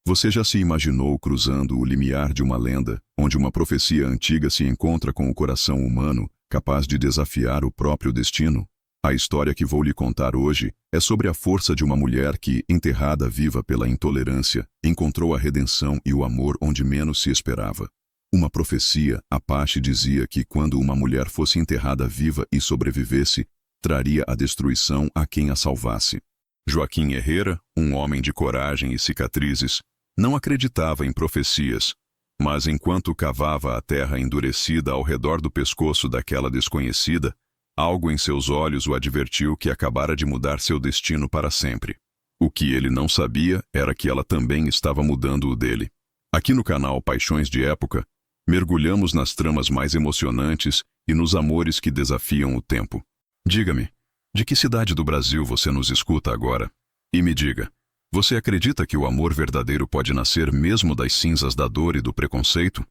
Você já se imaginou cruzando o limiar de uma lenda, onde uma profecia antiga se encontra com o coração humano, capaz de desafiar o próprio destino? A história que vou lhe contar hoje é sobre a força de uma mulher que, enterrada viva pela intolerância, encontrou a redenção e o amor onde menos se esperava. Uma profecia, Apache dizia que quando uma mulher fosse enterrada viva e sobrevivesse, traria a destruição a quem a salvasse. Joaquim Herrera, um homem de coragem e cicatrizes, não acreditava em profecias, mas enquanto cavava a terra endurecida ao redor do pescoço daquela desconhecida, algo em seus olhos o advertiu que acabara de mudar seu destino para sempre. O que ele não sabia era que ela também estava mudando o dele. Aqui no canal Paixões de Época, mergulhamos nas tramas mais emocionantes e nos amores que desafiam o tempo. Diga-me, de que cidade do Brasil você nos escuta agora? E me diga, você acredita que o amor verdadeiro pode nascer mesmo das cinzas da dor e do preconceito?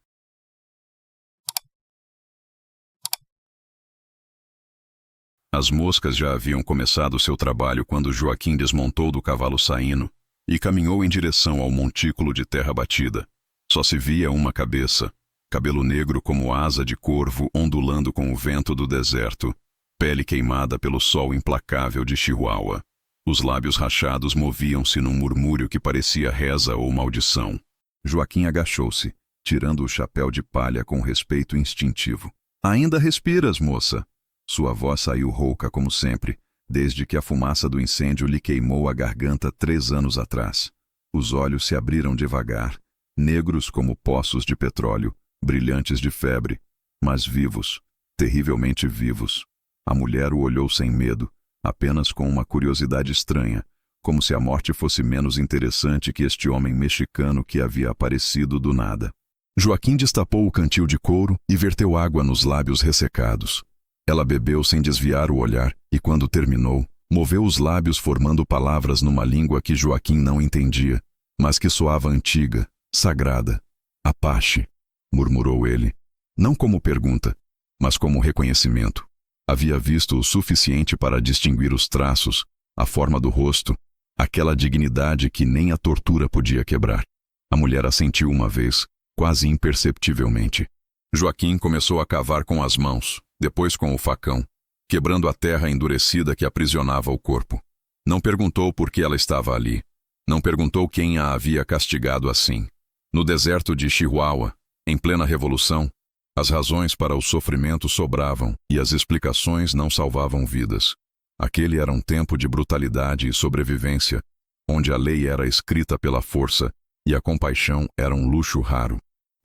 As moscas já haviam começado seu trabalho quando Joaquim desmontou do cavalo saíno e caminhou em direção ao montículo de terra batida. Só se via uma cabeça, cabelo negro como asa de corvo ondulando com o vento do deserto, pele queimada pelo sol implacável de Chihuahua. Os lábios rachados moviam-se num murmúrio que parecia reza ou maldição. Joaquim agachou-se, tirando o chapéu de palha com respeito instintivo. "Ainda respiras, moça?" Sua voz saiu rouca como sempre, desde que a fumaça do incêndio lhe queimou a garganta 3 anos atrás. Os olhos se abriram devagar, negros como poços de petróleo, brilhantes de febre, mas vivos, terrivelmente vivos. A mulher o olhou sem medo, apenas com uma curiosidade estranha, como se a morte fosse menos interessante que este homem mexicano que havia aparecido do nada. Joaquim destapou o cantil de couro e verteu água nos lábios ressecados. Ela bebeu sem desviar o olhar e, quando terminou, moveu os lábios formando palavras numa língua que Joaquim não entendia, mas que soava antiga, sagrada. "Apache", murmurou ele, não como pergunta, mas como reconhecimento. Havia visto o suficiente para distinguir os traços, a forma do rosto, aquela dignidade que nem a tortura podia quebrar. A mulher assentiu uma vez, quase imperceptivelmente. Joaquim começou a cavar com as mãos, depois com o facão, quebrando a terra endurecida que aprisionava o corpo. Não perguntou por que ela estava ali. Não perguntou quem a havia castigado assim. No deserto de Chihuahua, em plena revolução, as razões para o sofrimento sobravam e as explicações não salvavam vidas. Aquele era um tempo de brutalidade e sobrevivência, onde a lei era escrita pela força e a compaixão era um luxo raro.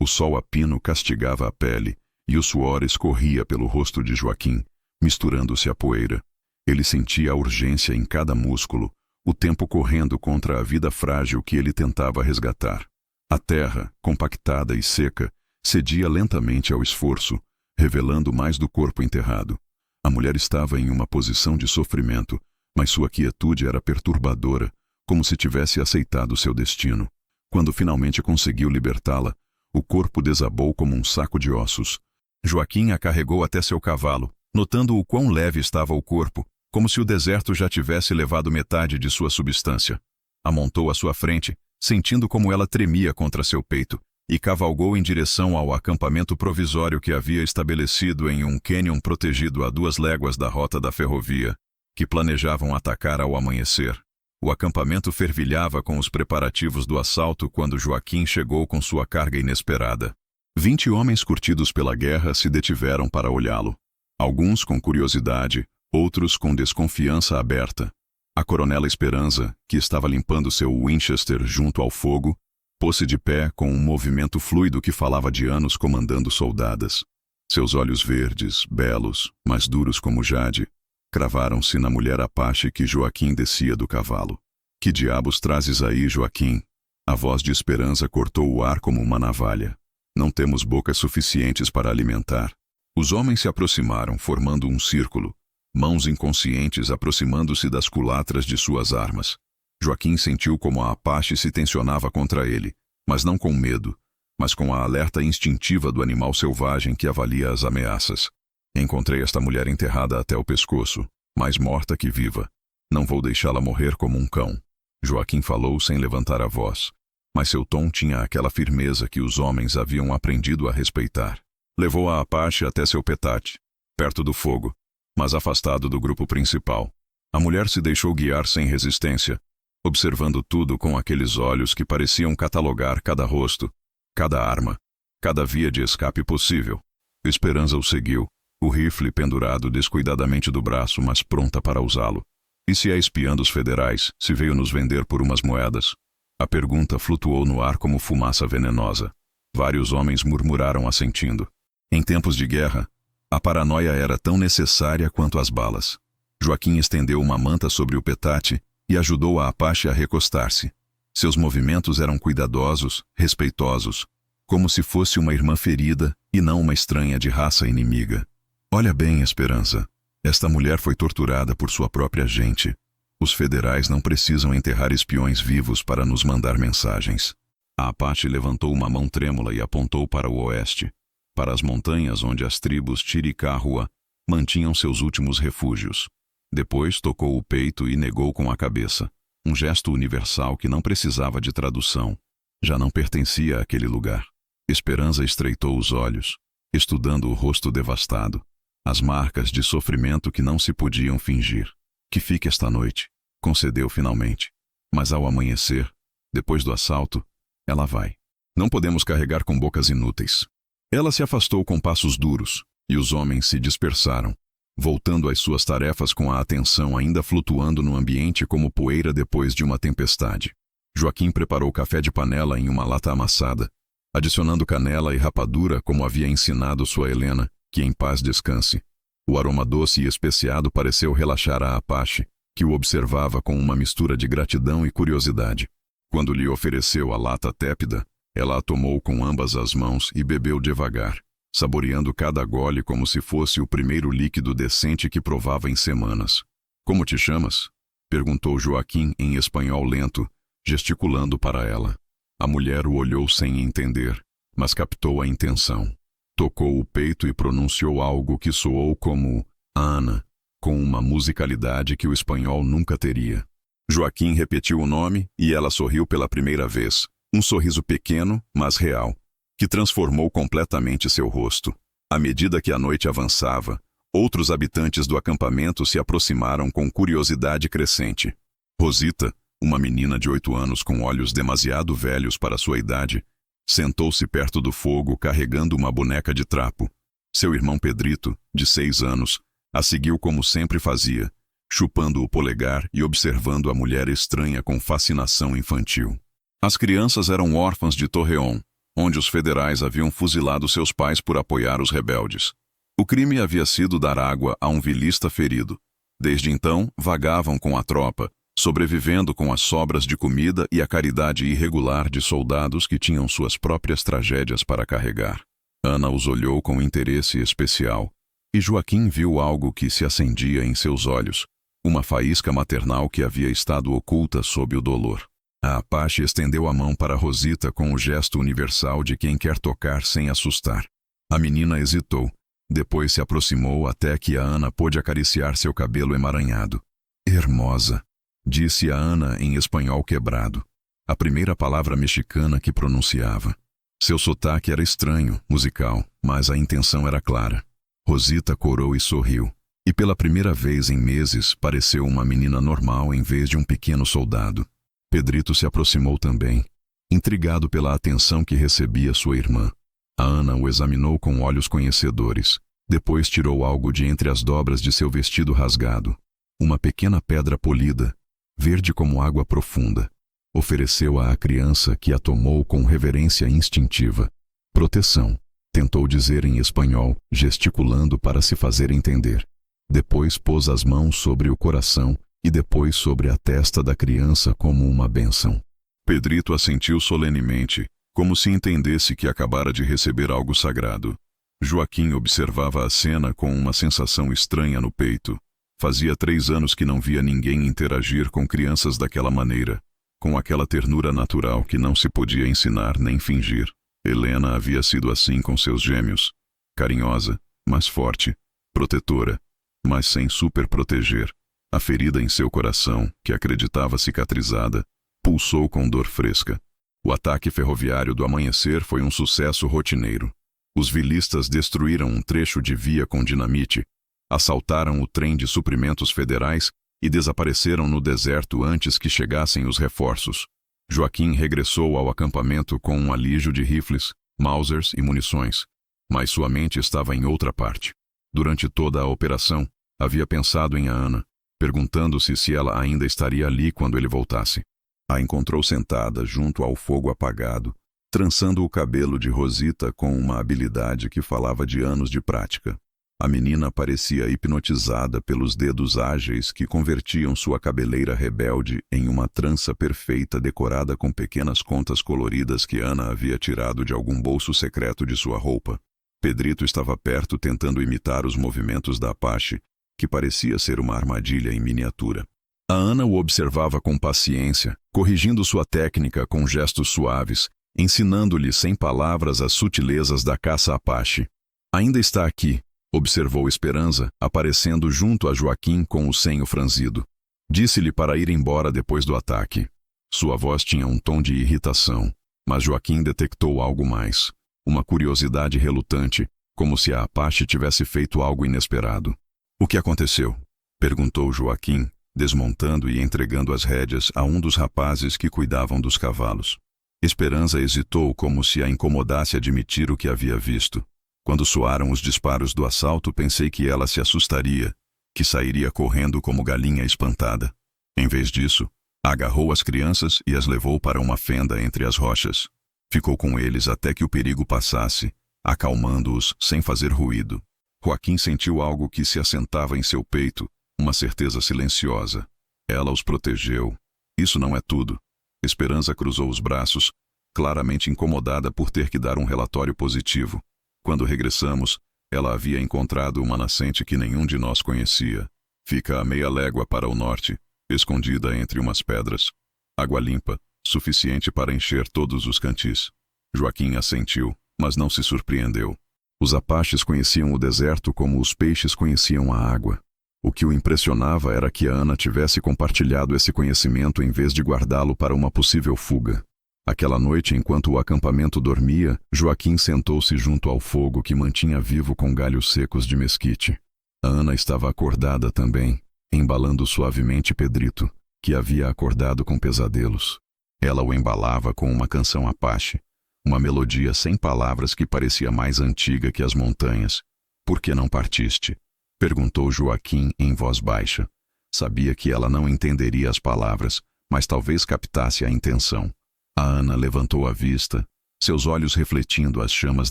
O sol a pino castigava a pele e o suor escorria pelo rosto de Joaquim, misturando-se à poeira. Ele sentia a urgência em cada músculo, o tempo correndo contra a vida frágil que ele tentava resgatar. A terra, compactada e seca, cedia lentamente ao esforço, revelando mais do corpo enterrado. A mulher estava em uma posição de sofrimento, mas sua quietude era perturbadora, como se tivesse aceitado seu destino. Quando finalmente conseguiu libertá-la, o corpo desabou como um saco de ossos. Joaquim a carregou até seu cavalo, notando o quão leve estava o corpo, como se o deserto já tivesse levado metade de sua substância. A montou à sua frente, sentindo como ela tremia contra seu peito, e cavalgou em direção ao acampamento provisório que havia estabelecido em um cânion protegido a 2 léguas da rota da ferrovia, que planejavam atacar ao amanhecer. O acampamento fervilhava com os preparativos do assalto quando Joaquim chegou com sua carga inesperada. 20 homens curtidos pela guerra se detiveram para olhá-lo. Alguns com curiosidade, outros com desconfiança aberta. A coronela Esperança, que estava limpando seu Winchester junto ao fogo, pôs-se de pé com um movimento fluido que falava de anos comandando soldadas. Seus olhos verdes, belos, mas duros como jade, cravaram-se na mulher Apache que Joaquim descia do cavalo. "Que diabos trazes aí, Joaquim?" A voz de Esperança cortou o ar como uma navalha. "Não temos bocas suficientes para alimentar." Os homens se aproximaram, formando um círculo, mãos inconscientes aproximando-se das culatras de suas armas. Joaquim sentiu como a Apache se tensionava contra ele, mas não com medo, mas com a alerta instintiva do animal selvagem que avalia as ameaças. "Encontrei esta mulher enterrada até o pescoço, mais morta que viva. Não vou deixá-la morrer como um cão." Joaquim falou sem levantar a voz. mas seu tom tinha aquela firmeza que os homens haviam aprendido a respeitar. Levou a Apache até seu petate, perto do fogo, mas afastado do grupo principal. A mulher se deixou guiar sem resistência, observando tudo com aqueles olhos que pareciam catalogar cada rosto, cada arma, cada via de escape possível. Esperança o seguiu, o rifle pendurado descuidadamente do braço, mas pronta para usá-lo. E se a espiã dos federais se veio nos vender por umas moedas? A pergunta flutuou no ar como fumaça venenosa. Vários homens murmuraram assentindo. Em tempos de guerra, a paranoia era tão necessária quanto as balas. Joaquim estendeu uma manta sobre o petate e ajudou a Apache a recostar-se. Seus movimentos eram cuidadosos, respeitosos, como se fosse uma irmã ferida e não uma estranha de raça inimiga. Olha bem, Esperança. Esta mulher foi torturada por sua própria gente. Os federais não precisam enterrar espiões vivos para nos mandar mensagens. A Apache levantou uma mão trêmula e apontou para o oeste, para as montanhas onde as tribos Chiricahua mantinham seus últimos refúgios. Depois tocou o peito e negou com a cabeça, um gesto universal que não precisava de tradução. Já não pertencia àquele lugar. Esperança estreitou os olhos, estudando o rosto devastado, as marcas de sofrimento que não se podiam fingir. Que fique esta noite, concedeu finalmente. Mas ao amanhecer, depois do assalto, ela vai. Não podemos carregar com bocas inúteis. Ela se afastou com passos duros, e os homens se dispersaram, voltando às suas tarefas com a atenção ainda flutuando no ambiente como poeira depois de uma tempestade. Joaquim preparou café de panela em uma lata amassada, adicionando canela e rapadura como havia ensinado sua Helena, que em paz descanse. O aroma doce e especiado pareceu relaxar a Apache, que o observava com uma mistura de gratidão e curiosidade. Quando lhe ofereceu a lata tépida, ela a tomou com ambas as mãos e bebeu devagar, saboreando cada gole como se fosse o primeiro líquido decente que provava em semanas. Como te chamas? Perguntou Joaquim em espanhol lento, gesticulando para ela. A mulher o olhou sem entender, mas captou a intenção. Tocou o peito e pronunciou algo que soou como Ana, com uma musicalidade que o espanhol nunca teria. Joaquim repetiu o nome e ela sorriu pela primeira vez, um sorriso pequeno, mas real, que transformou completamente seu rosto. À medida que a noite avançava, outros habitantes do acampamento se aproximaram com curiosidade crescente. Rosita, uma menina de 8 anos com olhos demasiado velhos para sua idade, sentou-se perto do fogo carregando uma boneca de trapo. Seu irmão Pedrito, de 6 anos, a seguiu como sempre fazia, chupando o polegar e observando a mulher estranha com fascinação infantil. As crianças eram órfãs de Torreón, onde os federais haviam fuzilado seus pais por apoiar os rebeldes. O crime havia sido dar água a um vilista ferido. Desde então, vagavam com a tropa, sobrevivendo com as sobras de comida e a caridade irregular de soldados que tinham suas próprias tragédias para carregar. Ana os olhou com interesse especial, e Joaquim viu algo que se acendia em seus olhos, uma faísca maternal que havia estado oculta sob o dolor. A Apache estendeu a mão para Rosita com o gesto universal de quem quer tocar sem assustar. A menina hesitou, depois se aproximou até que a Ana pôde acariciar seu cabelo emaranhado. Hermosa, disse a Ana em espanhol quebrado, a primeira palavra mexicana que pronunciava. Seu sotaque era estranho, musical, mas a intenção era clara. Rosita corou e sorriu, e pela primeira vez em meses pareceu uma menina normal em vez de um pequeno soldado. Pedrito se aproximou também, intrigado pela atenção que recebia sua irmã. A Ana o examinou com olhos conhecedores, depois tirou algo de entre as dobras de seu vestido rasgado, uma pequena pedra polida, verde como água profunda. Ofereceu-a à criança, que a tomou com reverência instintiva. Proteção, tentou dizer em espanhol, gesticulando para se fazer entender. Depois pôs as mãos sobre o coração e depois sobre a testa da criança como uma bênção. Pedrito assentiu solenemente, como se entendesse que acabara de receber algo sagrado. Joaquim observava a cena com uma sensação estranha no peito. Fazia 3 anos que não via ninguém interagir com crianças daquela maneira, com aquela ternura natural que não se podia ensinar nem fingir. Helena havia sido assim com seus gêmeos, carinhosa, mas forte, protetora, mas sem superproteger. A ferida em seu coração, que acreditava cicatrizada, pulsou com dor fresca. O ataque ferroviário do amanhecer foi um sucesso rotineiro. Os vilistas destruíram um trecho de via com dinamite, assaltaram o trem de suprimentos federais e desapareceram no deserto antes que chegassem os reforços. Joaquim regressou ao acampamento com um alígio de rifles, Mausers e munições, mas sua mente estava em outra parte. Durante toda a operação, havia pensado em Ana, perguntando-se se ela ainda estaria ali quando ele voltasse. A encontrou sentada junto ao fogo apagado, trançando o cabelo de Rosita com uma habilidade que falava de anos de prática. A menina parecia hipnotizada pelos dedos ágeis que convertiam sua cabeleira rebelde em uma trança perfeita decorada com pequenas contas coloridas que Ana havia tirado de algum bolso secreto de sua roupa. Pedrito estava perto tentando imitar os movimentos da Apache, que parecia ser uma armadilha em miniatura. A Ana o observava com paciência, corrigindo sua técnica com gestos suaves, ensinando-lhe sem palavras as sutilezas da caça Apache. Ainda está aqui, observou Esperança, aparecendo junto a Joaquim com o senho franzido. Disse-lhe para ir embora depois do ataque. Sua voz tinha um tom de irritação, mas Joaquim detectou algo mais. Uma curiosidade relutante, como se a Apache tivesse feito algo inesperado. O que aconteceu? Perguntou Joaquim, desmontando e entregando as rédeas a um dos rapazes que cuidavam dos cavalos. Esperança hesitou como se a incomodasse admitir o que havia visto. Quando soaram os disparos do assalto, pensei que ela se assustaria, que sairia correndo como galinha espantada. Em vez disso, agarrou as crianças e as levou para uma fenda entre as rochas. Ficou com eles até que o perigo passasse, acalmando-os sem fazer ruído. Joaquim sentiu algo que se assentava em seu peito, uma certeza silenciosa. Ela os protegeu. Isso não é tudo. Esperança cruzou os braços, claramente incomodada por ter que dar um relatório positivo. Quando regressamos, ela havia encontrado uma nascente que nenhum de nós conhecia. Fica a meia légua para o norte, escondida entre umas pedras. Água limpa, suficiente para encher todos os cantis. Joaquim assentiu, mas não se surpreendeu. Os Apaches conheciam o deserto como os peixes conheciam a água. O que o impressionava era que a Ana tivesse compartilhado esse conhecimento em vez de guardá-lo para uma possível fuga. Aquela noite, enquanto o acampamento dormia, Joaquim sentou-se junto ao fogo que mantinha vivo com galhos secos de mesquite. A Ana estava acordada também, embalando suavemente Pedrito, que havia acordado com pesadelos. Ela o embalava com uma canção Apache, uma melodia sem palavras que parecia mais antiga que as montanhas. "Por que não partiste?" perguntou Joaquim em voz baixa. Sabia que ela não entenderia as palavras, mas talvez captasse a intenção. A Ana levantou a vista, seus olhos refletindo as chamas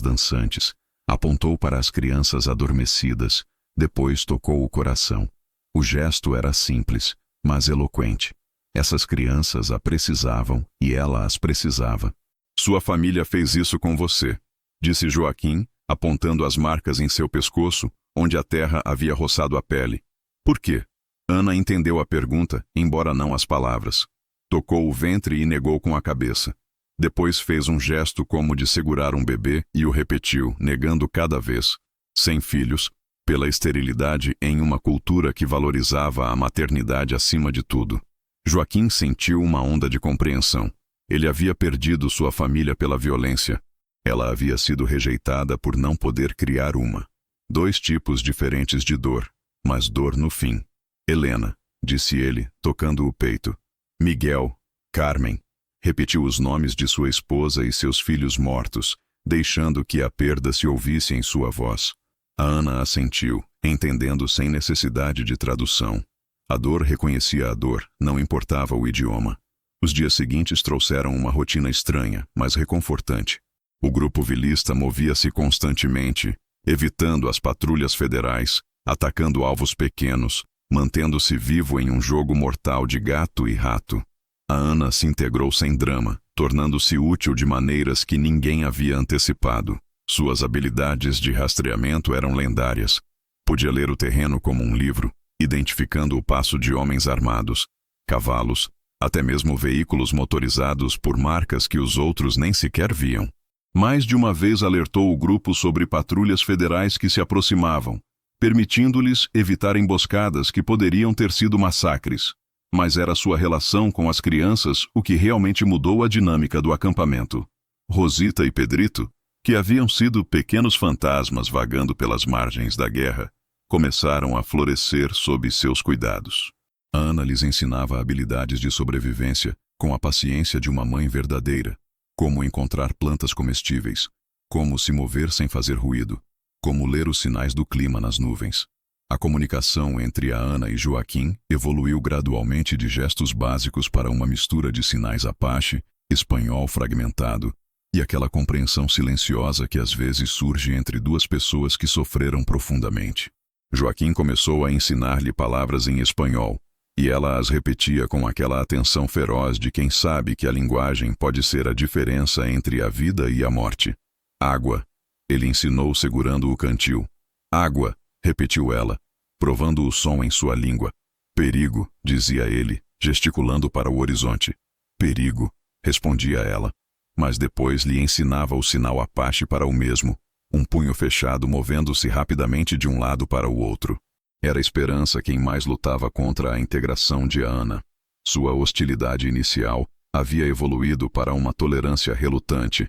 dançantes, apontou para as crianças adormecidas, depois tocou o coração. O gesto era simples, mas eloquente. Essas crianças a precisavam e ela as precisava. "Sua família fez isso com você", disse Joaquim, apontando as marcas em seu pescoço, onde a terra havia roçado a pele. "Por quê?" Ana entendeu a pergunta, embora não as palavras. Tocou o ventre e negou com a cabeça. Depois fez um gesto como de segurar um bebê e o repetiu, negando cada vez. Sem filhos, pela esterilidade em uma cultura que valorizava a maternidade acima de tudo. Joaquim sentiu uma onda de compreensão. Ele havia perdido sua família pela violência. Ela havia sido rejeitada por não poder criar uma. 2 tipos diferentes de dor, mas dor no fim. "Helena", disse ele, tocando o peito. "Miguel, Carmen", repetiu os nomes de sua esposa e seus filhos mortos, deixando que a perda se ouvisse em sua voz. A Ana assentiu, entendendo sem necessidade de tradução. A dor reconhecia a dor, não importava o idioma. Os dias seguintes trouxeram uma rotina estranha, mas reconfortante. O grupo vilista movia-se constantemente, evitando as patrulhas federais, atacando alvos pequenos, mantendo-se vivo em um jogo mortal de gato e rato. A Ana se integrou sem drama, tornando-se útil de maneiras que ninguém havia antecipado. Suas habilidades de rastreamento eram lendárias. Podia ler o terreno como um livro, identificando o passo de homens armados, cavalos, até mesmo veículos motorizados por marcas que os outros nem sequer viam. Mais de uma vez alertou o grupo sobre patrulhas federais que se aproximavam, permitindo-lhes evitar emboscadas que poderiam ter sido massacres. Mas era sua relação com as crianças o que realmente mudou a dinâmica do acampamento. Rosita e Pedrito, que haviam sido pequenos fantasmas vagando pelas margens da guerra, começaram a florescer sob seus cuidados. Ana lhes ensinava habilidades de sobrevivência com a paciência de uma mãe verdadeira, como encontrar plantas comestíveis, como se mover sem fazer ruído, como ler os sinais do clima nas nuvens. A comunicação entre a Ana e Joaquim evoluiu gradualmente de gestos básicos para uma mistura de sinais apache, espanhol fragmentado e aquela compreensão silenciosa que às vezes surge entre duas pessoas que sofreram profundamente. Joaquim começou a ensinar-lhe palavras em espanhol, e ela as repetia com aquela atenção feroz de quem sabe que a linguagem pode ser a diferença entre a vida e a morte. Água, ele ensinou segurando o cantil. Água, repetiu ela, provando o som em sua língua. Perigo, dizia ele, gesticulando para o horizonte. Perigo, respondia ela. Mas depois lhe ensinava o sinal apache para o mesmo, um punho fechado movendo-se rapidamente de um lado para o outro. Era Esperança quem mais lutava contra a integração de Ana. Sua hostilidade inicial havia evoluído para uma tolerância relutante,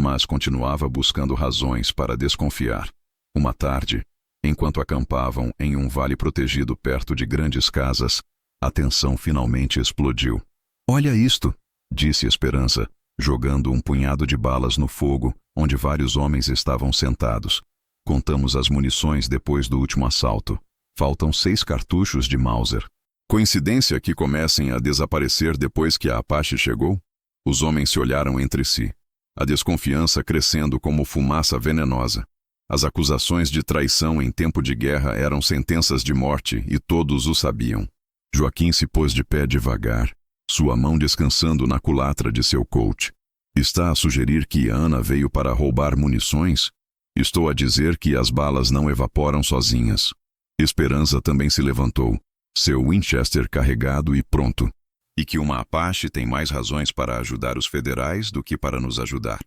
mas continuava buscando razões para desconfiar. Uma tarde, enquanto acampavam em um vale protegido perto de grandes casas, a tensão finalmente explodiu. "Olha isto", disse Esperança, jogando um punhado de balas no fogo, onde vários homens estavam sentados. "Contamos as munições depois do último assalto. Faltam 6 cartuchos de Mauser. Coincidência que comecem a desaparecer depois que a Apache chegou?" Os homens se olharam entre si, a desconfiança crescendo como fumaça venenosa. As acusações de traição em tempo de guerra eram sentenças de morte e todos o sabiam. Joaquim se pôs de pé devagar, sua mão descansando na culatra de seu colt. "Está a sugerir que Ana veio para roubar munições? Estou a dizer que as balas não evaporam sozinhas." Esperança também se levantou, seu Winchester carregado e pronto. "E que uma Apache tem mais razões para ajudar os federais do que para nos ajudar."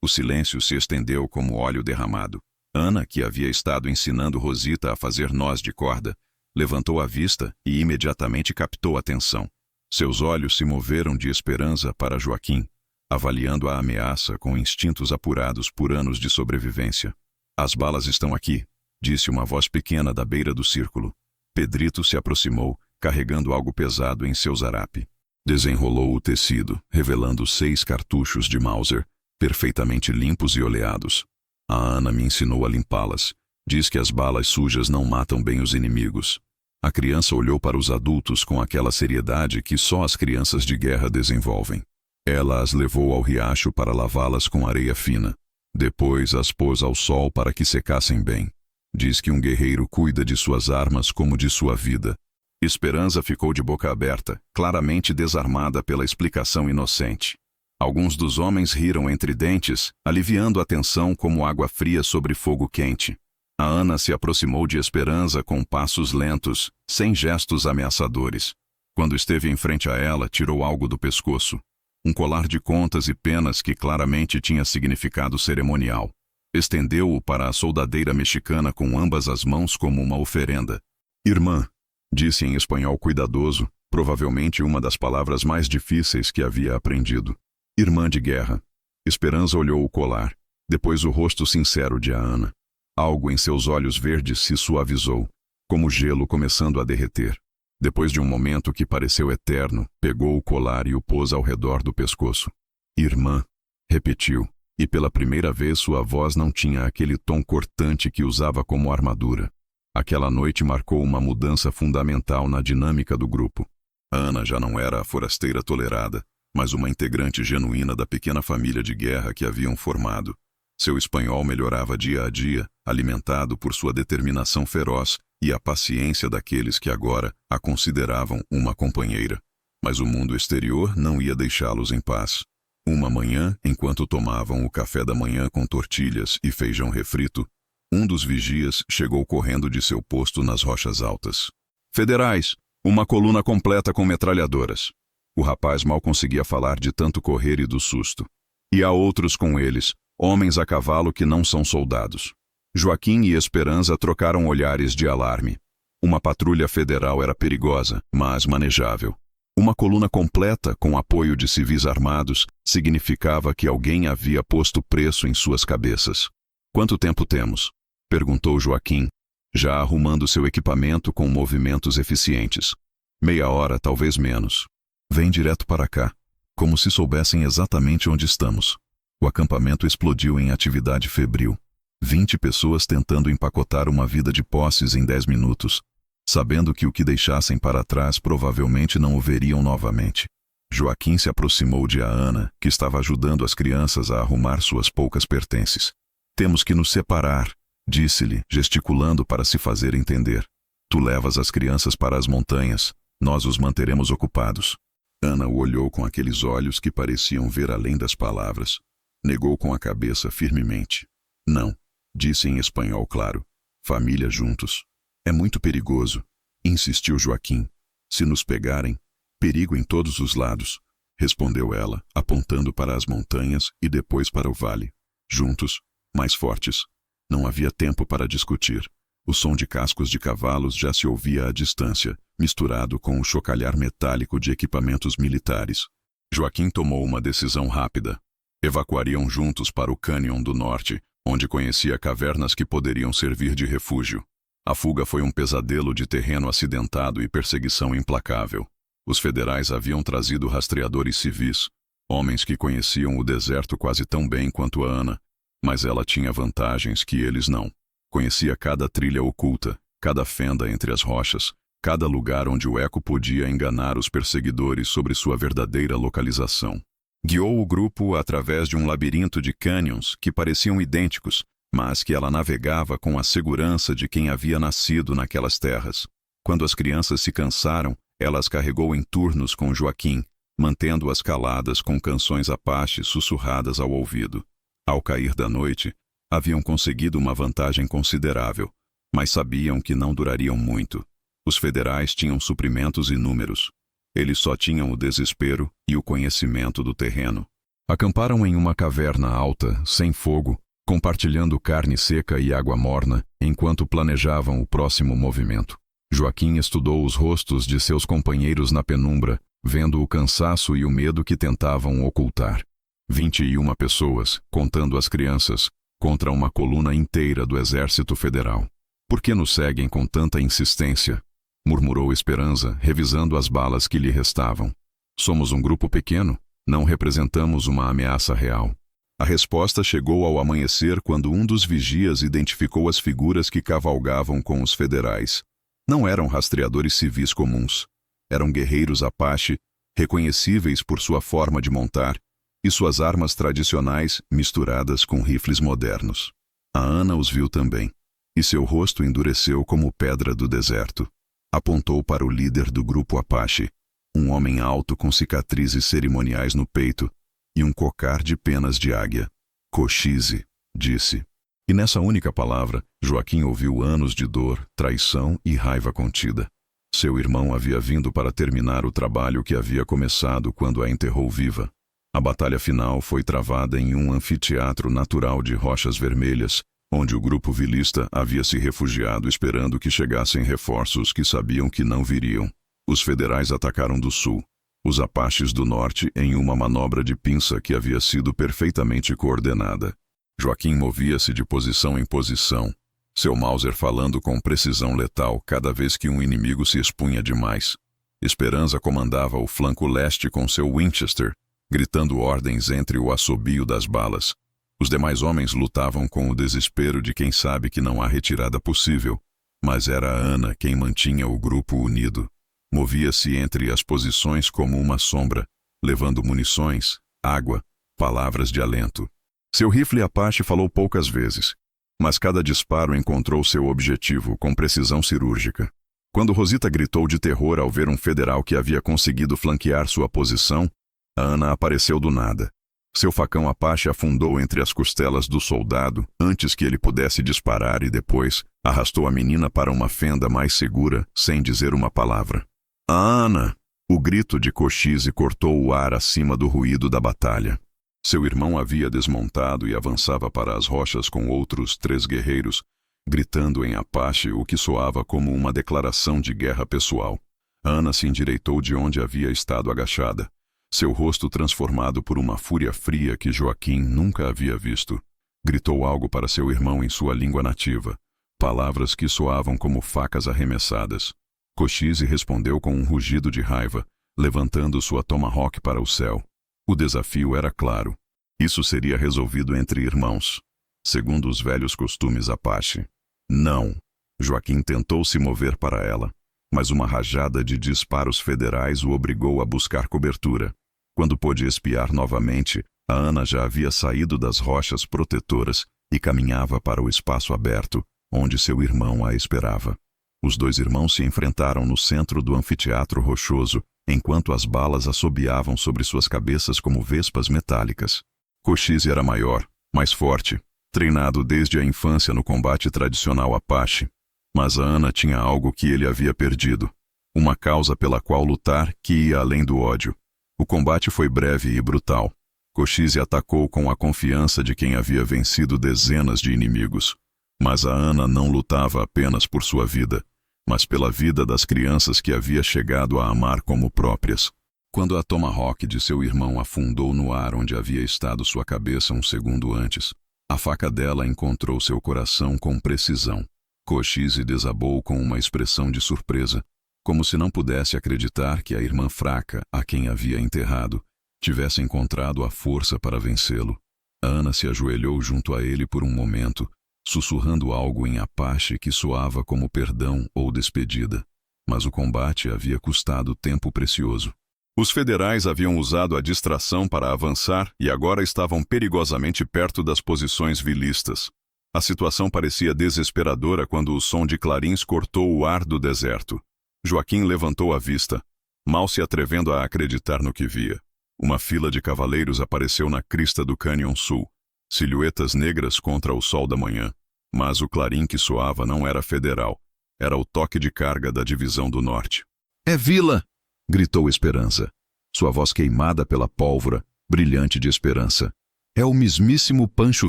O silêncio se estendeu como óleo derramado. Ana, que havia estado ensinando Rosita a fazer nós de corda, levantou a vista e imediatamente captou a atenção. Seus olhos se moveram de Esperança para Joaquim, avaliando a ameaça com instintos apurados por anos de sobrevivência. "As balas estão aqui", disse uma voz pequena da beira do círculo. Pedrito se aproximou, carregando algo pesado em seu zarape. Desenrolou o tecido, revelando 6 cartuchos de Mauser, perfeitamente limpos e oleados. "A Ana me ensinou a limpá-las. Diz que as balas sujas não matam bem os inimigos." A criança olhou para os adultos com aquela seriedade que só as crianças de guerra desenvolvem. Ela as levou ao riacho para lavá-las com areia fina. Depois as pôs ao sol para que secassem bem. Diz que um guerreiro cuida de suas armas como de sua vida. Esperança ficou de boca aberta, claramente desarmada pela explicação inocente. Alguns dos homens riram entre dentes, aliviando a tensão como água fria sobre fogo quente. A Ana se aproximou de Esperança com passos lentos, sem gestos ameaçadores. Quando esteve em frente a ela, tirou algo do pescoço. Um colar de contas e penas que claramente tinha significado cerimonial. Estendeu-o para a soldadeira mexicana com ambas as mãos como uma oferenda. "Irmã", disse em espanhol cuidadoso, provavelmente uma das palavras mais difíceis que havia aprendido. "Irmã de guerra." Esperança olhou o colar, depois o rosto sincero de Ana. Algo em seus olhos verdes se suavizou, como gelo começando a derreter. Depois de um momento que pareceu eterno, pegou o colar e o pôs ao redor do pescoço. "Irmã", repetiu, e pela primeira vez sua voz não tinha aquele tom cortante que usava como armadura. Aquela noite marcou uma mudança fundamental na dinâmica do grupo. Ana já não era a forasteira tolerada, mas uma integrante genuína da pequena família de guerra que haviam formado. Seu espanhol melhorava dia a dia, alimentado por sua determinação feroz e a paciência daqueles que agora a consideravam uma companheira. Mas o mundo exterior não ia deixá-los em paz. Uma manhã, enquanto tomavam o café da manhã com tortilhas e feijão refrito, um dos vigias chegou correndo de seu posto nas rochas altas. "Federais, uma coluna completa com metralhadoras." O rapaz mal conseguia falar de tanto correr e do susto. "E há outros com eles, homens a cavalo que não são soldados." Joaquim e Esperança trocaram olhares de alarme. Uma patrulha federal era perigosa, mas manejável. Uma coluna completa com apoio de civis armados significava que alguém havia posto preço em suas cabeças. "Quanto tempo temos?" perguntou Joaquim, já arrumando seu equipamento com movimentos eficientes. "Meia hora, talvez menos." "Vem direto para cá." Como se soubessem exatamente onde estamos. O acampamento explodiu em atividade febril. 20 pessoas tentando empacotar uma vida de posses em 10 minutos, sabendo que o que deixassem para trás provavelmente não o veriam novamente. Joaquim se aproximou de Ana, que estava ajudando as crianças a arrumar suas poucas pertences. "Temos que nos separar", disse-lhe, gesticulando para se fazer entender. "Tu levas as crianças para as montanhas, nós os manteremos ocupados." Ana o olhou com aqueles olhos que pareciam ver além das palavras. Negou com a cabeça firmemente. "Não", disse em espanhol claro. "Família juntos." "É muito perigoso", insistiu Joaquim. "Se nos pegarem, perigo em todos os lados", respondeu ela, apontando para as montanhas e depois para o vale. Juntos, mais fortes. Não havia tempo para discutir. O som de cascos de cavalos já se ouvia à distância, misturado com o chocalhar metálico de equipamentos militares. Joaquim tomou uma decisão rápida. Evacuariam juntos para o cânion do norte, onde conhecia cavernas que poderiam servir de refúgio. A fuga foi um pesadelo de terreno acidentado e perseguição implacável. Os federais haviam trazido rastreadores civis, homens que conheciam o deserto quase tão bem quanto a Ana, mas ela tinha vantagens que eles não. Conhecia cada trilha oculta, cada fenda entre as rochas, cada lugar onde o eco podia enganar os perseguidores sobre sua verdadeira localização. Guiou o grupo através de um labirinto de cânions que pareciam idênticos, mas que ela navegava com a segurança de quem havia nascido naquelas terras. Quando as crianças se cansaram, ela as carregou em turnos com Joaquim, mantendo-as caladas com canções Apache sussurradas ao ouvido. Ao cair da noite, haviam conseguido uma vantagem considerável, mas sabiam que não durariam muito. Os federais tinham suprimentos inúmeros. Eles só tinham o desespero e o conhecimento do terreno. Acamparam em uma caverna alta, sem fogo, compartilhando carne seca e água morna, enquanto planejavam o próximo movimento. Joaquim estudou os rostos de seus companheiros na penumbra, vendo o cansaço e o medo que tentavam ocultar. 21 pessoas, contando as crianças, contra uma coluna inteira do Exército Federal. "Por que nos seguem com tanta insistência?" murmurou Esperança, revisando as balas que lhe restavam. "Somos um grupo pequeno, não representamos uma ameaça real." A resposta chegou ao amanhecer quando um dos vigias identificou as figuras que cavalgavam com os federais. Não eram rastreadores civis comuns. Eram guerreiros Apache, reconhecíveis por sua forma de montar, e suas armas tradicionais misturadas com rifles modernos. A Ana os viu também, e seu rosto endureceu como pedra do deserto. Apontou para o líder do grupo Apache, um homem alto com cicatrizes cerimoniais no peito e um cocar de penas de águia. "Cochise", disse. E nessa única palavra, Joaquim ouviu anos de dor, traição e raiva contida. Seu irmão havia vindo para terminar o trabalho que havia começado quando a enterrou viva. A batalha final foi travada em um anfiteatro natural de rochas vermelhas, onde o grupo vilista havia se refugiado esperando que chegassem reforços que sabiam que não viriam. Os federais atacaram do sul, os Apaches do norte em uma manobra de pinça que havia sido perfeitamente coordenada. Joaquim movia-se de posição em posição, seu Mauser falando com precisão letal cada vez que um inimigo se expunha demais. Esperança comandava o flanco leste com seu Winchester, gritando ordens entre o assobio das balas. Os demais homens lutavam com o desespero de quem sabe que não há retirada possível, mas era a Ana quem mantinha o grupo unido. Movia-se entre as posições como uma sombra, levando munições, água, palavras de alento. Seu rifle Apache falou poucas vezes, mas cada disparo encontrou seu objetivo com precisão cirúrgica. Quando Rosita gritou de terror ao ver um federal que havia conseguido flanquear sua posição, a Ana apareceu do nada. Seu facão Apache afundou entre as costelas do soldado antes que ele pudesse disparar e depois arrastou a menina para uma fenda mais segura, sem dizer uma palavra. "Ana!" O grito de Cochise cortou o ar acima do ruído da batalha. Seu irmão havia desmontado e avançava para as rochas com outros 3 guerreiros, gritando em Apache o que soava como uma declaração de guerra pessoal. Ana se endireitou de onde havia estado agachada, seu rosto transformado por uma fúria fria que Joaquim nunca havia visto. Gritou algo para seu irmão em sua língua nativa, palavras que soavam como facas arremessadas. Cochise respondeu com um rugido de raiva, levantando sua tomahawk para o céu. O desafio era claro. Isso seria resolvido entre irmãos, segundo os velhos costumes Apache. Não. Joaquim tentou se mover para ela, mas uma rajada de disparos federais o obrigou a buscar cobertura. Quando pôde espiar novamente, a Ana já havia saído das rochas protetoras e caminhava para o espaço aberto, onde seu irmão a esperava. Os dois irmãos se enfrentaram no centro do anfiteatro rochoso, enquanto as balas assobiavam sobre suas cabeças como vespas metálicas. Cochise era maior, mais forte, treinado desde a infância no combate tradicional Apache. Mas a Ana tinha algo que ele havia perdido, uma causa pela qual lutar que ia além do ódio. O combate foi breve e brutal. Cochise atacou com a confiança de quem havia vencido dezenas de inimigos. Mas a Ana não lutava apenas por sua vida, mas pela vida das crianças que havia chegado a amar como próprias. Quando a tomahawk de seu irmão afundou no ar onde havia estado sua cabeça um segundo antes, a faca dela encontrou seu coração com precisão. Cochise desabou com uma expressão de surpresa, como se não pudesse acreditar que a irmã fraca, a quem havia enterrado, tivesse encontrado a força para vencê-lo. Ana se ajoelhou junto a ele por um momento, sussurrando algo em Apache que soava como perdão ou despedida. Mas o combate havia custado tempo precioso. Os federais haviam usado a distração para avançar e agora estavam perigosamente perto das posições vilistas. A situação parecia desesperadora quando o som de clarins cortou o ar do deserto. Joaquim levantou a vista, mal se atrevendo a acreditar no que via. Uma fila de cavaleiros apareceu na crista do cânion sul, silhuetas negras contra o sol da manhã. Mas o clarim que soava não era federal, era o toque de carga da divisão do norte. "É Vila!" gritou Esperança, sua voz queimada pela pólvora, brilhante de esperança. "É o mismíssimo Pancho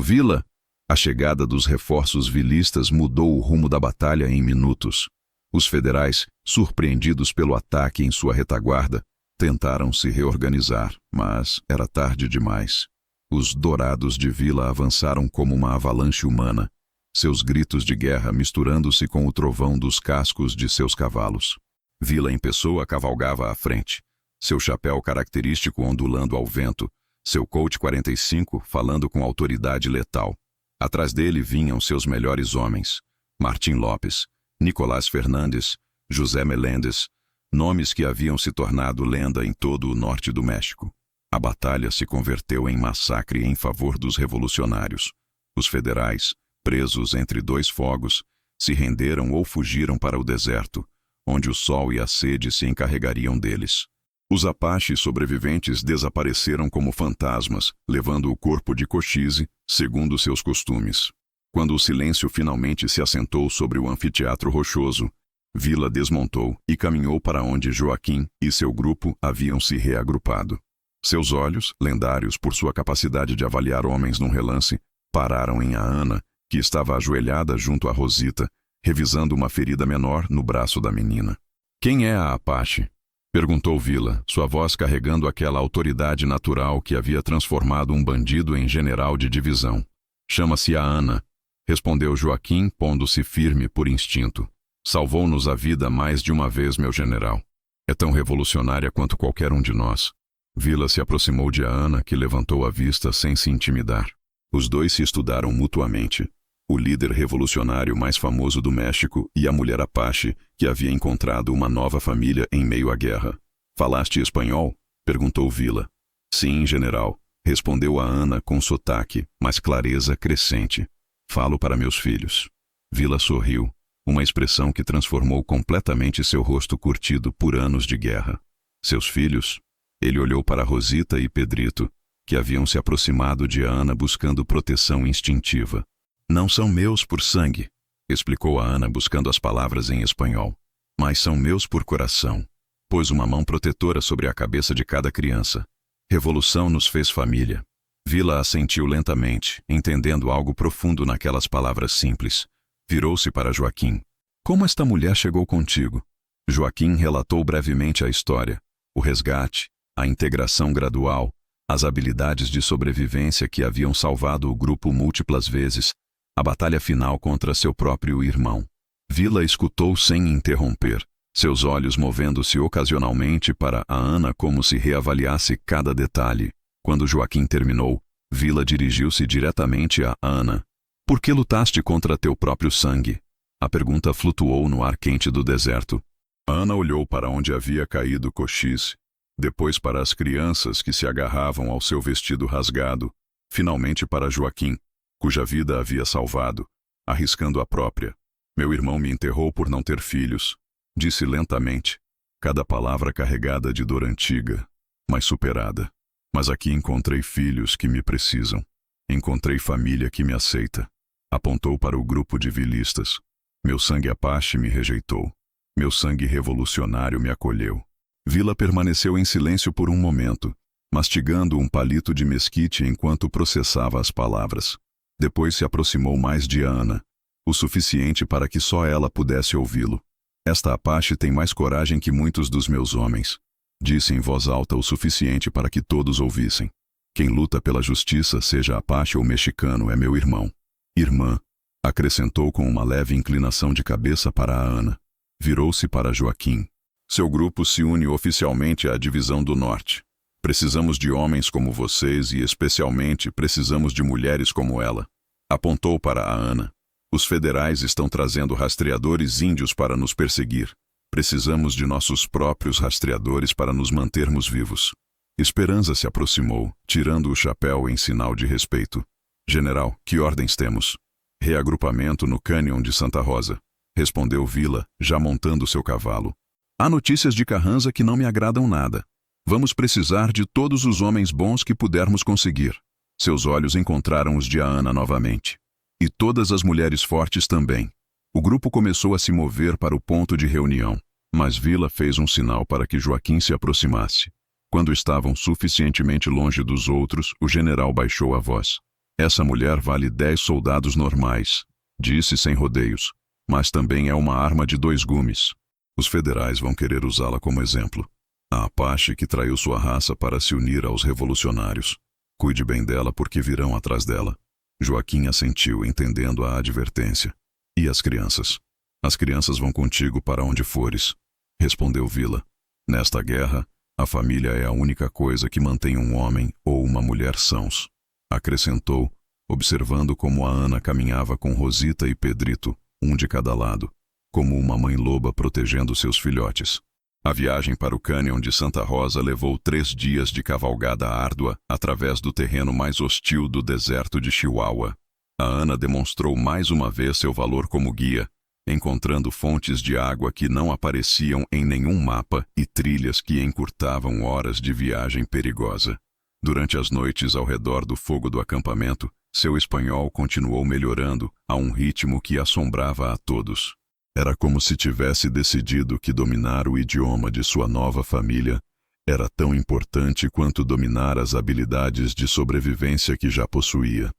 Villa!" A chegada dos reforços vilistas mudou o rumo da batalha em minutos. Os federais, surpreendidos pelo ataque em sua retaguarda, tentaram se reorganizar, mas era tarde demais. Os dourados de Villa avançaram como uma avalanche humana, seus gritos de guerra misturando-se com o trovão dos cascos de seus cavalos. Villa em pessoa cavalgava à frente, seu chapéu característico ondulando ao vento, seu Colt 45 falando com autoridade letal. Atrás dele vinham seus melhores homens, Martim Lopes, Nicolás Fernandes, José Meléndez, nomes que haviam se tornado lenda em todo o norte do México. A batalha se converteu em massacre em favor dos revolucionários. Os federais, presos entre dois fogos, se renderam ou fugiram para o deserto, onde o sol e a sede se encarregariam deles. Os Apaches sobreviventes desapareceram como fantasmas, levando o corpo de Cochise, segundo seus costumes. Quando o silêncio finalmente se assentou sobre o anfiteatro rochoso, Villa desmontou e caminhou para onde Joaquim e seu grupo haviam se reagrupado. Seus olhos, lendários por sua capacidade de avaliar homens num relance, pararam em Ana, que estava ajoelhada junto a Rosita, revisando uma ferida menor no braço da menina. "Quem é a Apache?" perguntou Villa, sua voz carregando aquela autoridade natural que havia transformado um bandido em general de divisão. "Chama-se a Ana", respondeu Joaquim, pondo-se firme por instinto. "Salvou-nos a vida mais de uma vez, meu general. É tão revolucionária quanto qualquer um de nós." Villa se aproximou de Ana, que levantou a vista sem se intimidar. Os dois se estudaram mutuamente. O líder revolucionário mais famoso do México e a mulher Apache, que havia encontrado uma nova família em meio à guerra. "Falaste espanhol?" perguntou Villa. "Sim, general", respondeu a Ana com sotaque, mas clareza crescente. "Falo para meus filhos." Villa sorriu, uma expressão que transformou completamente seu rosto curtido por anos de guerra. "Seus filhos?" Ele olhou para Rosita e Pedrito, que haviam se aproximado de Ana buscando proteção instintiva. "Não são meus por sangue", explicou a Ana buscando as palavras em espanhol, "mas são meus por coração." Pôs uma mão protetora sobre a cabeça de cada criança. "Revolução nos fez família." Villa assentiu lentamente, entendendo algo profundo naquelas palavras simples. Virou-se para Joaquim. "Como esta mulher chegou contigo?" Joaquim relatou brevemente a história, o resgate, a integração gradual, as habilidades de sobrevivência que haviam salvado o grupo múltiplas vezes, a batalha final contra seu próprio irmão. Vila escutou sem interromper, seus olhos movendo-se ocasionalmente para a Ana como se reavaliasse cada detalhe. Quando Joaquim terminou, Vila dirigiu-se diretamente a Ana. Por que lutaste contra teu próprio sangue? A pergunta flutuou no ar quente do deserto. Ana olhou para onde havia caído Cochise, depois para as crianças que se agarravam ao seu vestido rasgado, finalmente para Joaquim, cuja vida havia salvado, arriscando a própria. Meu irmão me enterrou por não ter filhos, disse lentamente, cada palavra carregada de dor antiga, mas superada. Mas aqui encontrei filhos que me precisam. Encontrei família que me aceita. Apontou para o grupo de vilistas. Meu sangue Apache me rejeitou. Meu sangue revolucionário me acolheu. Vila permaneceu em silêncio por um momento, mastigando um palito de mesquite enquanto processava as palavras. Depois se aproximou mais de Ana, o suficiente para que só ela pudesse ouvi-lo. Esta Apache tem mais coragem que muitos dos meus homens, disse em voz alta o suficiente para que todos ouvissem. Quem luta pela justiça, seja Apache ou mexicano, é meu irmão. Irmã, acrescentou com uma leve inclinação de cabeça para a Ana. Virou-se para Joaquim. Seu grupo se une oficialmente à Divisão do Norte. Precisamos de homens como vocês e, especialmente, precisamos de mulheres como ela. Apontou para a Ana. Os federais estão trazendo rastreadores índios para nos perseguir. Precisamos de nossos próprios rastreadores para nos mantermos vivos. Esperança se aproximou, tirando o chapéu em sinal de respeito. General, que ordens temos? Reagrupamento no cânion de Santa Rosa, respondeu Vila, já montando seu cavalo. Há notícias de Carranza que não me agradam nada. Vamos precisar de todos os homens bons que pudermos conseguir. Seus olhos encontraram os de Ana novamente. E todas as mulheres fortes também. O grupo começou a se mover para o ponto de reunião, mas Vila fez um sinal para que Joaquim se aproximasse. Quando estavam suficientemente longe dos outros, o general baixou a voz. Essa mulher vale 10 soldados normais, disse sem rodeios, mas também é uma arma de 2 gumes. Os federais vão querer usá-la como exemplo. A Apache que traiu sua raça para se unir aos revolucionários. Cuide bem dela porque virão atrás dela. Joaquim assentiu, entendendo a advertência. E as crianças? As crianças vão contigo para onde fores, respondeu Vila. Nesta guerra, a família é a única coisa que mantém um homem ou uma mulher sãos. Acrescentou, observando como a Ana caminhava com Rosita e Pedrito, um de cada lado, como uma mãe loba protegendo seus filhotes. A viagem para o cânion de Santa Rosa levou 3 dias de cavalgada árdua através do terreno mais hostil do deserto de Chihuahua. A Ana demonstrou mais uma vez seu valor como guia, encontrando fontes de água que não apareciam em nenhum mapa e trilhas que encurtavam horas de viagem perigosa. Durante as noites ao redor do fogo do acampamento, seu espanhol continuou melhorando a um ritmo que assombrava a todos. Era como se tivesse decidido que dominar o idioma de sua nova família era tão importante quanto dominar as habilidades de sobrevivência que já possuía.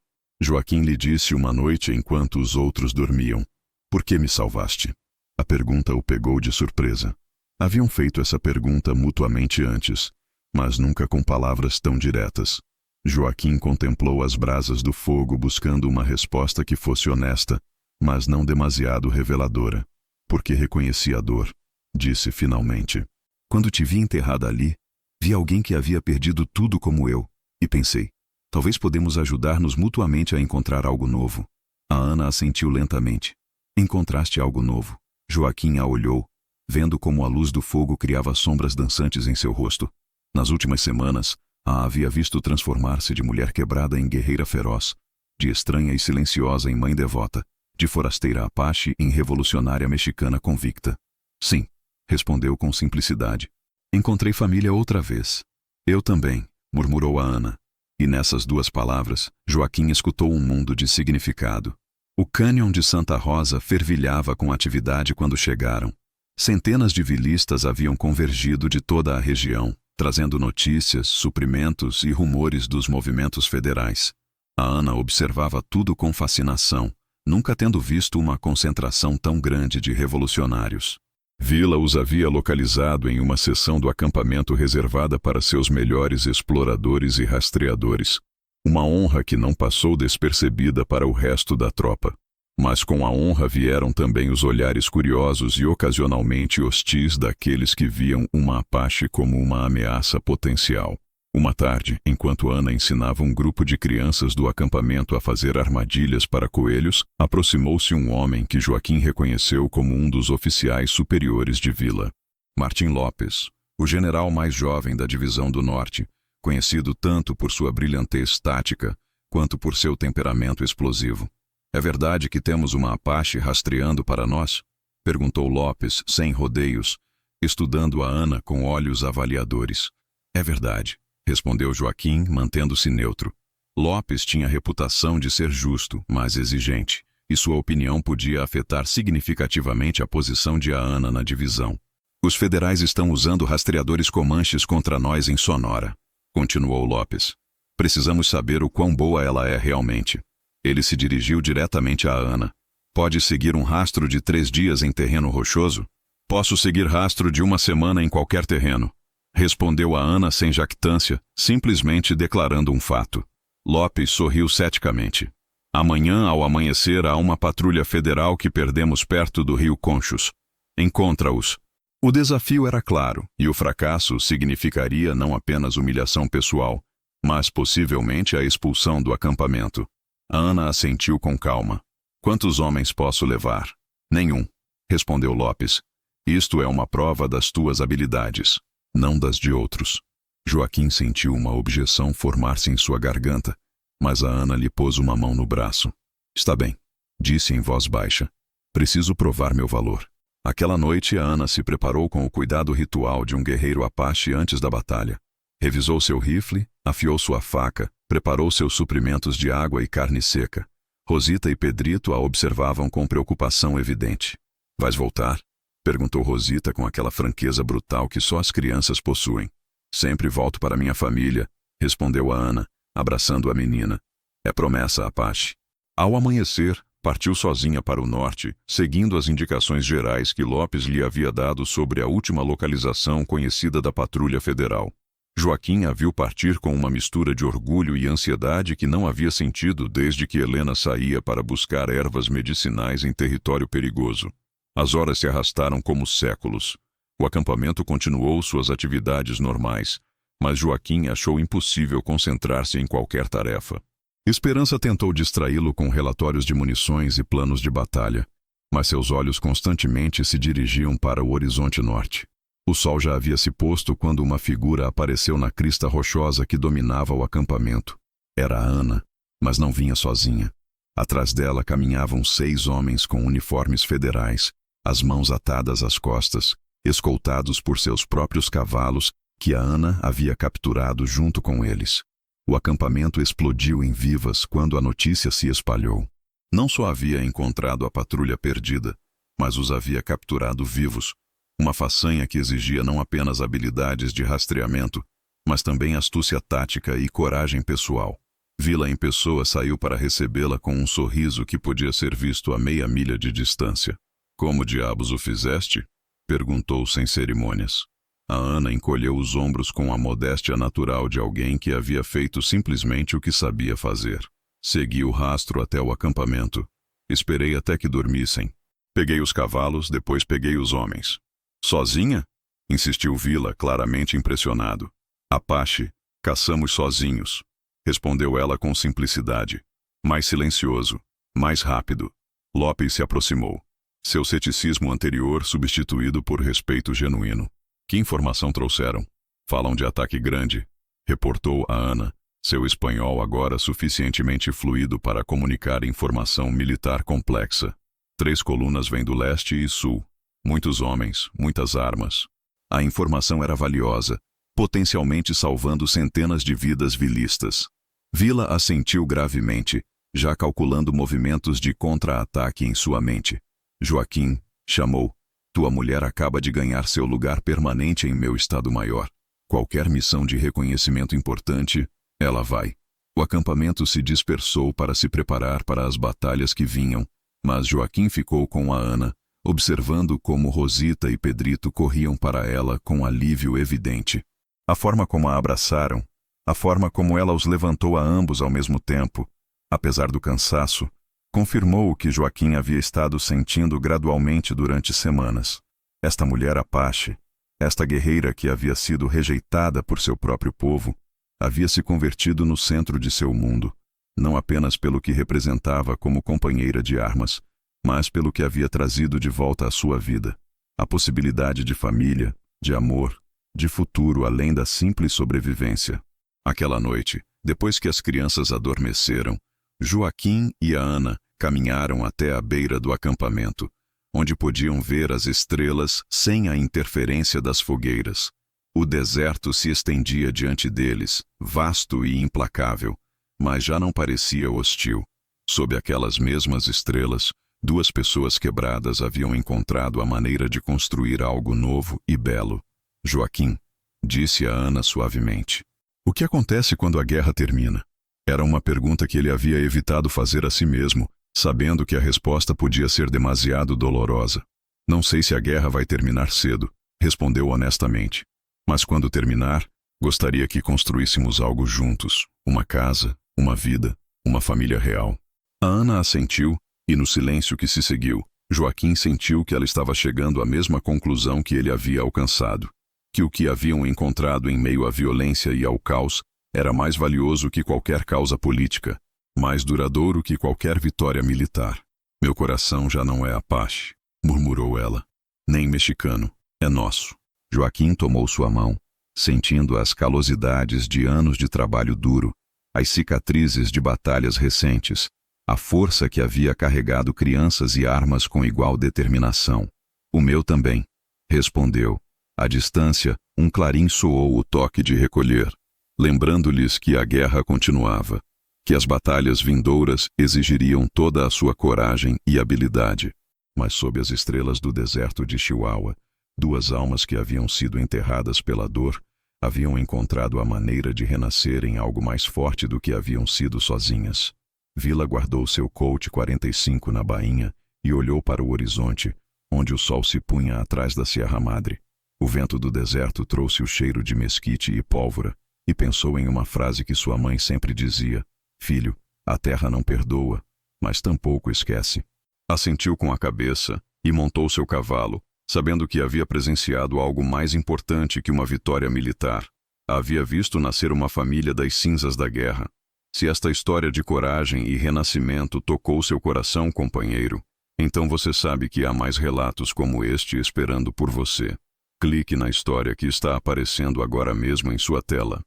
Joaquim lhe disse uma noite enquanto os outros dormiam. Por que me salvaste? A pergunta o pegou de surpresa. Haviam feito essa pergunta mutuamente antes, mas nunca com palavras tão diretas. Joaquim contemplou as brasas do fogo buscando uma resposta que fosse honesta, mas não demasiado reveladora. Porque reconheci a dor, disse finalmente. Quando te vi enterrada ali, vi alguém que havia perdido tudo como eu, e pensei, talvez podemos ajudar-nos mutuamente a encontrar algo novo. A Ana assentiu lentamente. Encontraste algo novo. Joaquim a olhou, vendo como a luz do fogo criava sombras dançantes em seu rosto. Nas últimas semanas, a havia visto transformar-se de mulher quebrada em guerreira feroz, de estranha e silenciosa em mãe devota, de forasteira Apache em revolucionária mexicana convicta. Sim, respondeu com simplicidade. Encontrei família outra vez. Eu também, murmurou a Ana. E nessas 2 palavras, Joaquim escutou um mundo de significado. O cânion de Santa Rosa fervilhava com atividade quando chegaram. Centenas de vilistas haviam convergido de toda a região, trazendo notícias, suprimentos e rumores dos movimentos federais. A Ana observava tudo com fascinação, nunca tendo visto uma concentração tão grande de revolucionários. Vila os havia localizado em uma seção do acampamento reservada para seus melhores exploradores e rastreadores. Uma honra que não passou despercebida para o resto da tropa. Mas com a honra vieram também os olhares curiosos e ocasionalmente hostis daqueles que viam uma Apache como uma ameaça potencial. Uma tarde, enquanto Ana ensinava um grupo de crianças do acampamento a fazer armadilhas para coelhos, aproximou-se um homem que Joaquim reconheceu como um dos oficiais superiores de Vila. Martim Lopes, o general mais jovem da Divisão do Norte, conhecido tanto por sua brilhantez tática quanto por seu temperamento explosivo. "É verdade que temos uma Apache rastreando para nós?" perguntou Lopes, sem rodeios, estudando a Ana com olhos avaliadores. "É verdade", respondeu Joaquim, mantendo-se neutro. Lopes tinha a reputação de ser justo, mas exigente, e sua opinião podia afetar significativamente a posição de Ana na divisão. "Os federais estão usando rastreadores comanches contra nós em Sonora", continuou Lopes. "Precisamos saber o quão boa ela é realmente." Ele se dirigiu diretamente a Ana. "Pode seguir um rastro de 3 dias em terreno rochoso?" "Posso seguir rastro de 1 semana em qualquer terreno", respondeu a Ana sem jactância, simplesmente declarando um fato. Lopes sorriu ceticamente. "Amanhã, ao amanhecer, há uma patrulha federal que perdemos perto do Rio Conchos. Encontra-os." O desafio era claro, e o fracasso significaria não apenas humilhação pessoal, mas possivelmente a expulsão do acampamento. A Ana assentiu com calma. "Quantos homens posso levar?" "Nenhum", respondeu Lopes. "Isto é uma prova das tuas habilidades, não das de outros." Joaquim sentiu uma objeção formar-se em sua garganta, mas a Ana lhe pôs uma mão no braço. "Está bem", disse em voz baixa. "Preciso provar meu valor." Aquela noite a Ana se preparou com o cuidado ritual de um guerreiro Apache antes da batalha. Revisou seu rifle, afiou sua faca, preparou seus suprimentos de água e carne seca. Rosita e Pedrito a observavam com preocupação evidente. "Vais voltar?" perguntou Rosita com aquela franqueza brutal que só as crianças possuem. "Sempre volto para minha família", respondeu a Ana, abraçando a menina. "É promessa, Apache." Ao amanhecer, partiu sozinha para o norte, seguindo as indicações gerais que Lopes lhe havia dado sobre a última localização conhecida da Patrulha Federal. Joaquim a viu partir com uma mistura de orgulho e ansiedade que não havia sentido desde que Helena saía para buscar ervas medicinais em território perigoso. As horas se arrastaram como séculos. O acampamento continuou suas atividades normais, mas Joaquim achou impossível concentrar-se em qualquer tarefa. Esperança tentou distraí-lo com relatórios de munições e planos de batalha, mas seus olhos constantemente se dirigiam para o horizonte norte. O sol já havia se posto quando uma figura apareceu na crista rochosa que dominava o acampamento. Era a Ana, mas não vinha sozinha. Atrás dela caminhavam 6 homens com uniformes federais, as mãos atadas às costas, escoltados por seus próprios cavalos que a Ana havia capturado junto com eles. O acampamento explodiu em vivas quando a notícia se espalhou. Não só havia encontrado a patrulha perdida, mas os havia capturado vivos. Uma façanha que exigia não apenas habilidades de rastreamento, mas também astúcia tática e coragem pessoal. Vila em pessoa saiu para recebê-la com um sorriso que podia ser visto a meia milha de distância. "Como diabos o fizeste?" perguntou sem cerimônias. A Ana encolheu os ombros com a modéstia natural de alguém que havia feito simplesmente o que sabia fazer. "Segui o rastro até o acampamento. Esperei até que dormissem. Peguei os cavalos, depois peguei os homens." "Sozinha?" insistiu Vila, claramente impressionado. "Apache, caçamos sozinhos", respondeu ela com simplicidade. Mais silencioso, mais rápido. Lopes se aproximou. Seu ceticismo anterior substituído por respeito genuíno. "Que informação trouxeram?" "Falam de ataque grande", reportou a Ana, seu espanhol agora suficientemente fluido para comunicar informação militar complexa. 3 colunas vêm do leste e sul. Muitos homens, muitas armas. A informação era valiosa, potencialmente salvando centenas de vidas vilistas. Vila assentiu gravemente, já calculando movimentos de contra-ataque em sua mente. Joaquim chamou. "Tua mulher acaba de ganhar seu lugar permanente em meu Estado-Maior. Qualquer missão de reconhecimento importante, ela vai." O acampamento se dispersou para se preparar para as batalhas que vinham, mas Joaquim ficou com a Ana, observando como Rosita e Pedrito corriam para ela com alívio evidente. A forma como a abraçaram, a forma como ela os levantou a ambos ao mesmo tempo, apesar do cansaço, confirmou o que Joaquim havia estado sentindo gradualmente durante semanas. Esta mulher Apache, esta guerreira que havia sido rejeitada por seu próprio povo, havia se convertido no centro de seu mundo, não apenas pelo que representava como companheira de armas, mas pelo que havia trazido de volta à sua vida, a possibilidade de família, de amor, de futuro além da simples sobrevivência. Aquela noite, depois que as crianças adormeceram, Joaquim e a Ana caminharam até a beira do acampamento, onde podiam ver as estrelas sem a interferência das fogueiras. O deserto se estendia diante deles, vasto e implacável, mas já não parecia hostil. Sob aquelas mesmas estrelas, duas pessoas quebradas haviam encontrado a maneira de construir algo novo e belo. Joaquim, disse a Ana suavemente. O que acontece quando a guerra termina? Era uma pergunta que ele havia evitado fazer a si mesmo, sabendo que a resposta podia ser demasiado dolorosa. Não sei se a guerra vai terminar cedo, respondeu honestamente. Mas quando terminar, gostaria que construíssemos algo juntos, uma casa, uma vida, uma família real. A Ana assentiu, e no silêncio que se seguiu, Joaquim sentiu que ela estava chegando à mesma conclusão que ele havia alcançado, que o que haviam encontrado em meio à violência e ao caos era mais valioso que qualquer causa política, mais duradouro que qualquer vitória militar. Meu coração já não é Apache, murmurou ela, nem mexicano, é nosso. Joaquim tomou sua mão, sentindo as calosidades de anos de trabalho duro, as cicatrizes de batalhas recentes, a força que havia carregado crianças e armas com igual determinação. O meu também, respondeu. À distância, um clarim soou o toque de recolher, lembrando-lhes que a guerra continuava, que as batalhas vindouras exigiriam toda a sua coragem e habilidade. Mas sob as estrelas do deserto de Chihuahua, duas almas que haviam sido enterradas pela dor haviam encontrado a maneira de renascer em algo mais forte do que haviam sido sozinhas. Vila guardou seu Colt 45 na bainha e olhou para o horizonte, onde o sol se punha atrás da Sierra Madre. O vento do deserto trouxe o cheiro de mesquite e pólvora, e pensou em uma frase que sua mãe sempre dizia: filho, a terra não perdoa, mas tampouco esquece. Assentiu com a cabeça e montou seu cavalo, sabendo que havia presenciado algo mais importante que uma vitória militar. Havia visto nascer uma família das cinzas da guerra. Se esta história de coragem e renascimento tocou seu coração, companheiro, então você sabe que há mais relatos como este esperando por você. Clique na história que está aparecendo agora mesmo em sua tela.